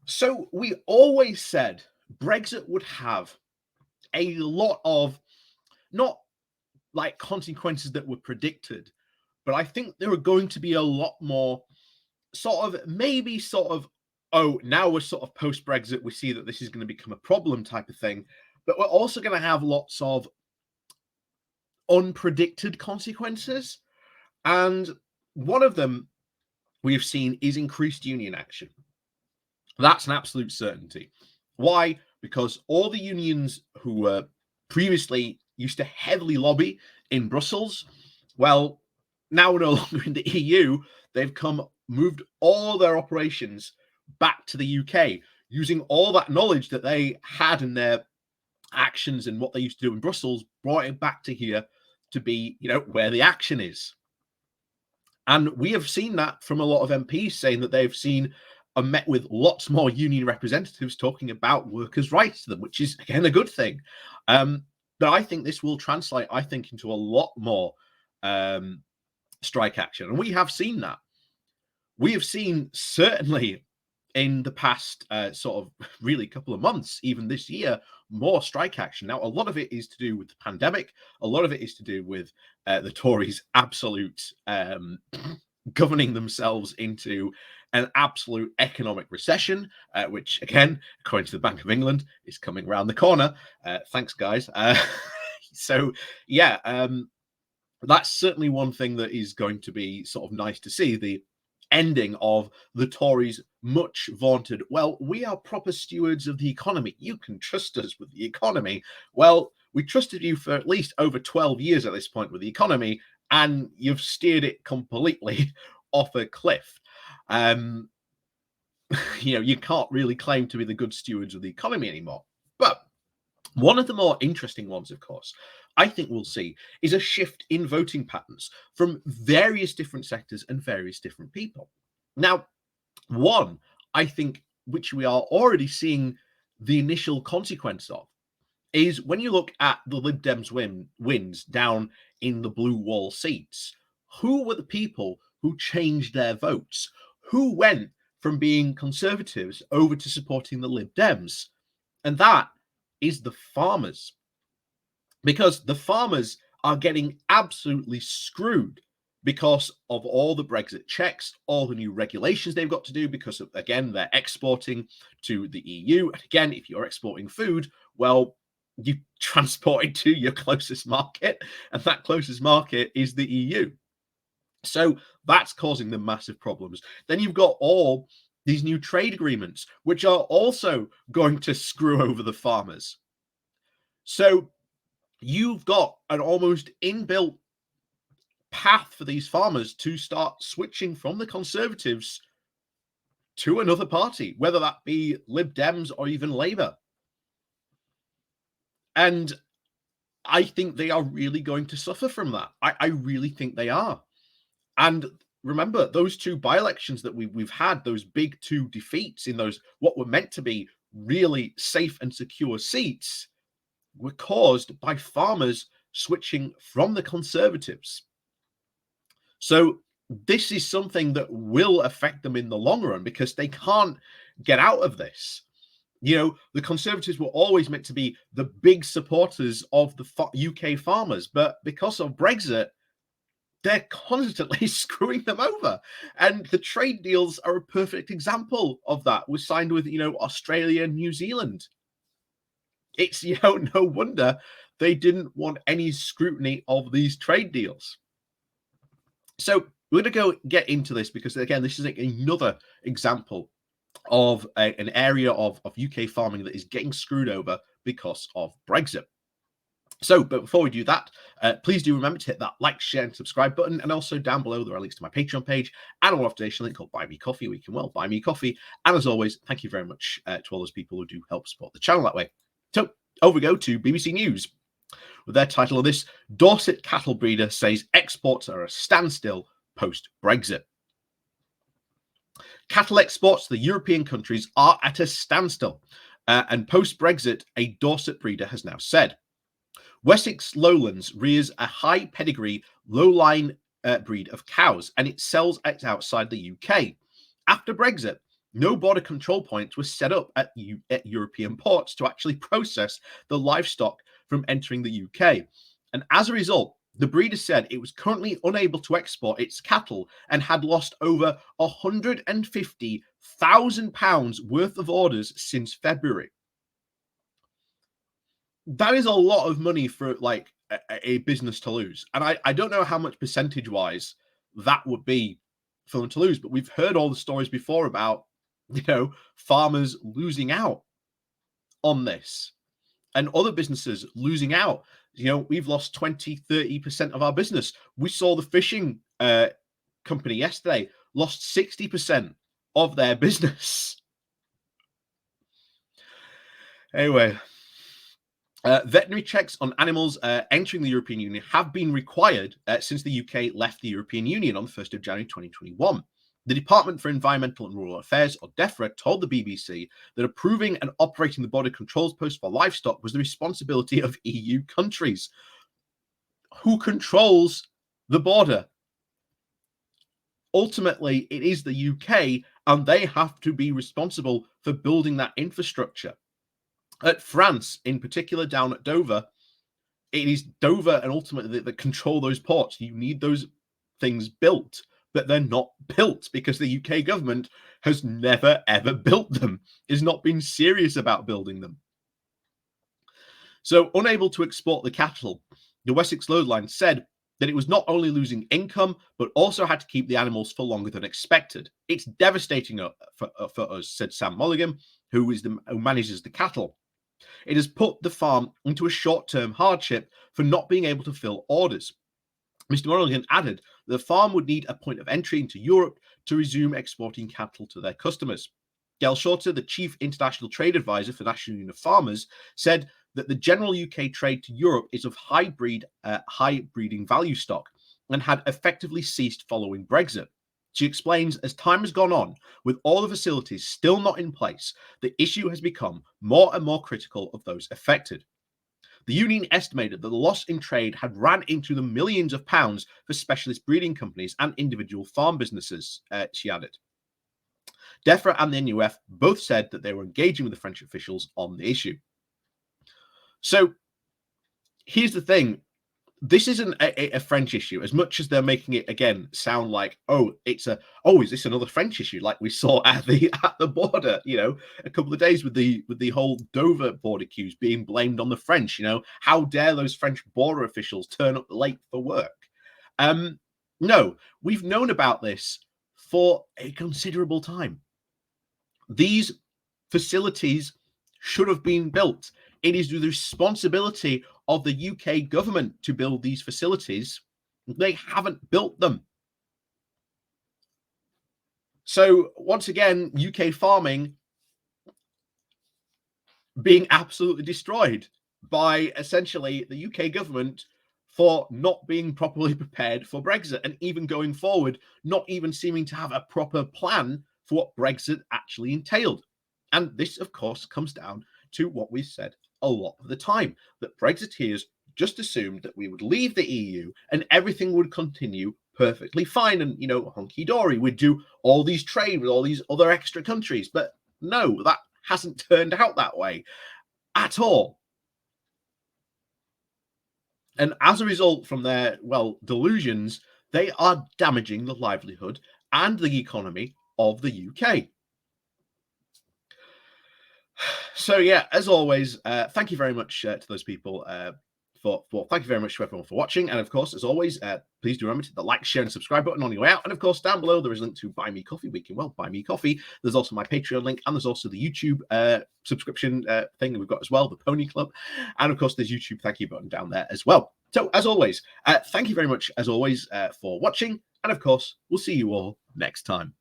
So we always said Brexit would have a lot of not like consequences that were predicted, but I think there are going to be a lot more oh, now we're sort of post Brexit, we see that this is going to become a problem type of thing. But we're also going to have lots of unpredicted consequences. And one of them we've seen is increased union action. That's an absolute certainty. Why? Because all the unions who were previously used to heavily lobby in Brussels, well, now we're no longer in the EU. They've moved all their operations back to the UK, using all that knowledge that they had in their actions and what they used to do in Brussels, brought it back to here to be, where the action is. And we have seen that from a lot of MPs saying that they've seen and met with lots more union representatives talking about workers' rights to them, which is, again, a good thing. But I think this will translate, into a lot more strike action. And we have seen that. We have seen, certainly in the past sort of really couple of months, even this year, more strike action. Now, a lot of it is to do with the pandemic. A lot of it is to do with the Tories' absolute governing themselves into an absolute economic recession, which, again, according to the Bank of England, is coming around the corner. Thanks, guys. So, yeah, that's certainly one thing that is going to be sort of nice to see, the ending of the Tories' much vaunted, well, we are proper stewards of the economy. You can trust us with the economy. Well, we trusted you for at least over 12 years at this point with the economy, and you've steered it completely off a cliff. You can't really claim to be the good stewards of the economy anymore. But one of the more interesting ones, of course, I think we'll see is a shift in voting patterns from various different sectors and various different people. Now, one, I think, which we are already seeing the initial consequence of, is when you look at the Lib Dems wins down in the blue wall seats, who were the people who changed their votes? Who went from being Conservatives over to supporting the Lib Dems? And that is the farmers. Because the farmers are getting absolutely screwed because of all the Brexit checks, all the new regulations they've got to do, because of, again, they're exporting to the EU. And again, if you're exporting food, well, you transport it to your closest market, and that closest market is the EU. So that's causing them massive problems. Then you've got all these new trade agreements, which are also going to screw over the farmers. So you've got an almost inbuilt path for these farmers to start switching from the Conservatives to another party, whether that be Lib Dems or even Labour. And I think they are really going to suffer from that. I really think they are. And remember, those two by-elections that we've had, those big two defeats in those what were meant to be really safe and secure seats, were caused by farmers switching from the Conservatives. So this is something that will affect them in the long run because they can't get out of this. The Conservatives were always meant to be the big supporters of the UK farmers, but because of Brexit, they're constantly screwing them over. And the trade deals are a perfect example of that. We're signed with, Australia and New Zealand. It's, no wonder they didn't want any scrutiny of these trade deals. So we're going to go get into this because, again, this is another example of an area of UK farming that is getting screwed over because of Brexit. So, but before we do that, please do remember to hit that like, share, and subscribe button. And also down below, there are links to my Patreon page and a one-off donation link called Buy Me Coffee, where you can, buy me coffee. And as always, thank you very much to all those people who do help support the channel that way. So, over we go to BBC News. With their title of this, Dorset cattle breeder says exports are a standstill post-Brexit. Cattle exports to the European countries are at a standstill. And post-Brexit, a Dorset breeder has now said. Wessex Lowlands rears a high pedigree, low-line breed of cows, and it sells it outside the UK. After Brexit, No border control points were set up at European ports to actually process the livestock from entering the UK. And as a result, the breeder said it was currently unable to export its cattle and had lost over £150,000 worth of orders since February. That is a lot of money for like a business to lose. And I don't know how much percentage wise that would be for them to lose, but we've heard all the stories before about, farmers losing out on this and other businesses losing out. We've lost 20-30% of our business. We saw the fishing company yesterday lost 60% of their business. Anyway, veterinary checks on animals entering the European Union have been required since the UK left the European Union on the 1st of January 2021. The Department for Environmental and Rural Affairs, or DEFRA, told the BBC that approving and operating the border controls post for livestock was the responsibility of EU countries. Who controls the border? Ultimately, it is the UK, and they have to be responsible for building that infrastructure. At France, in particular, down at Dover, it is Dover and ultimately that control those ports. You need those things built, but they're not built because the UK government has never, ever built them, has not been serious about building them. So, unable to export the cattle, the Wessex Lode Line said that it was not only losing income, but also had to keep the animals for longer than expected. It's devastating for us, said Sam Mulligan, who manages the cattle. It has put the farm into a short-term hardship for not being able to fill orders. Mr. Mulligan added that the farm would need a point of entry into Europe to resume exporting cattle to their customers. Gail Shorter, the chief international trade advisor for National Union of Farmers, said that the general UK trade to Europe is of high breeding value stock and had effectively ceased following Brexit. She explains, as time has gone on, with all the facilities still not in place, the issue has become more and more critical of those affected. The union estimated that the loss in trade had ran into the millions of pounds for specialist breeding companies and individual farm businesses, she added. DEFRA and the NUF both said that they were engaging with the French officials on the issue. So here's the thing. This isn't a French issue as much as they're making it again sound like, is this another French issue like we saw at the border, a couple of days with the whole Dover border queues being blamed on the French. How dare those French border officials turn up late for work? No, we've known about this for a considerable time. These facilities should have been built. It is the responsibility of the UK government to build these facilities. They haven't built them. So once again, UK farming being absolutely destroyed by essentially the UK government for not being properly prepared for Brexit, and even going forward, not even seeming to have a proper plan for what Brexit actually entailed. And this, of course, comes down to what we've said a lot of the time, that Brexiteers just assumed that we would leave the EU and everything would continue perfectly fine and, hunky-dory. We'd do all these trade with all these other extra countries. But no, that hasn't turned out that way at all. And as a result from their, delusions, they are damaging the livelihood and the economy of the UK. So yeah, as always, thank you very much to those people thank you very much to everyone for watching. And of course, as always, please do remember to hit the like, share, and subscribe button on your way out. And of course, down below there is a link to Buy Me Coffee. Buy Me Coffee. There's also my Patreon link, and there's also the YouTube subscription thing that we've got as well, the Pony Club. And of course, there's YouTube thank you button down there as well. So as always, thank you very much as always for watching. And of course, we'll see you all next time.